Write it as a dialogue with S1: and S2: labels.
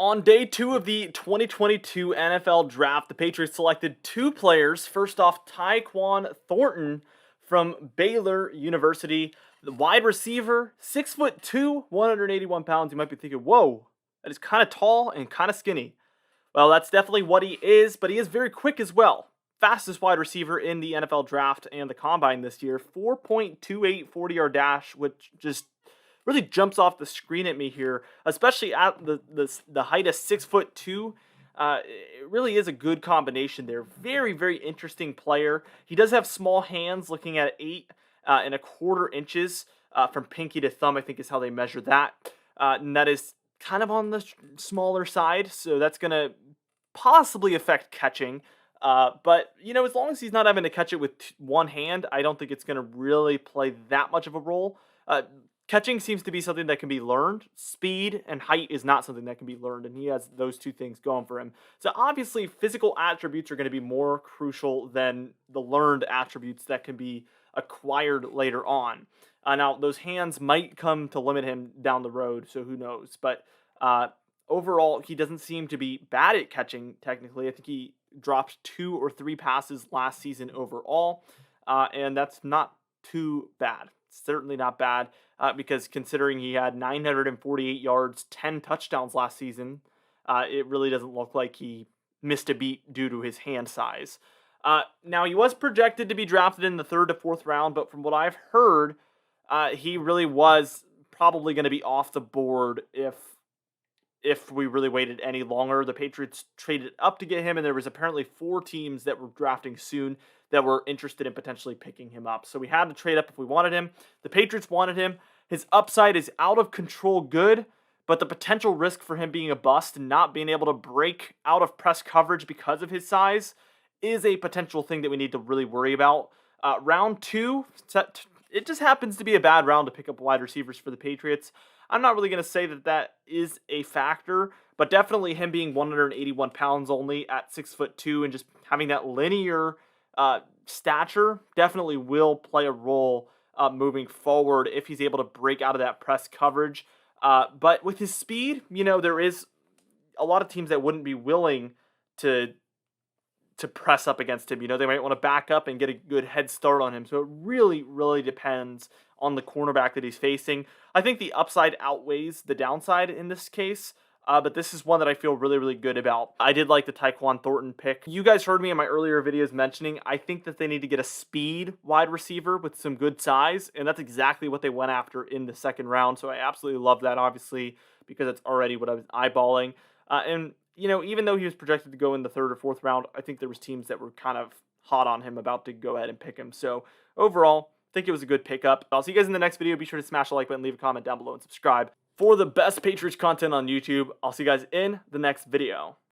S1: On day 2 of the 2022 NFL Draft, the Patriots selected two players. First off, Tyquan Thornton from Baylor University, the wide receiver, 6'2", 181 pounds. You might be thinking, whoa, that is kind of tall and kind of skinny. Well, that's definitely what he is, but he is very quick as well. Fastest wide receiver in the NFL Draft and the Combine this year, 4.28 40-yard dash, which just really jumps off the screen at me here, especially at the height of 6'2". It really is a good combination there. Very, very interesting player. He does have small hands, looking at 8.25 inches from pinky to thumb, I think is how they measure that. And that is kind of on the smaller side, so that's going to possibly affect catching. But, as long as he's not having to catch it with one hand, I don't think it's going to really play that much of a role. Catching seems to be something that can be learned. Speed and height is not something that can be learned, and he has those two things going for him. So obviously, physical attributes are going to be more crucial than the learned attributes that can be acquired later on. Now, those hands might come to limit him down the road, so who knows. But overall, he doesn't seem to be bad at catching, technically. I think he dropped 2 or 3 passes last season overall, and that's not too bad. Certainly not bad, because considering he had 948 yards, 10 touchdowns last season, it really doesn't look like he missed a beat due to his hand size. Now, he was projected to be drafted in the 3rd to 4th round, but from what I've heard, he really was probably going to be off the board if we really waited any longer. The Patriots traded up to get him, and there was apparently 4 teams that were drafting soon that were interested in potentially picking him up. So we had to trade up if we wanted him. The Patriots wanted him. His upside is out of control good, but the potential risk for him being a bust and not being able to break out of press coverage because of his size is a potential thing that we need to really worry about. Round 2, it just happens to be a bad round to pick up wide receivers for the Patriots. I'm not really going to say that is a factor, but definitely him being 181 pounds only at 6'2" and just having that linear stature definitely will play a role moving forward if he's able to break out of that press coverage. But with his speed, there is a lot of teams that wouldn't be willing to press up against him. They might want to back up and get a good head start on him. So it really, really depends on the cornerback that he's facing. I think the upside outweighs the downside in this case. But this is one that I feel really, really good about. I did like the Tyquan Thornton pick. You guys heard me in my earlier videos mentioning I think that they need to get a speed wide receiver with some good size, and that's exactly what they went after in the 2nd round. So I absolutely love that, obviously, because it's already what I was eyeballing. And even though he was projected to go in the 3rd or 4th round, I think there was teams that were kind of hot on him about to go ahead and pick him. So overall, I think it was a good pickup. I'll see you guys in the next video. Be sure to smash the like button, leave a comment down below, and subscribe for the best Patriots content on YouTube. I'll see you guys in the next video.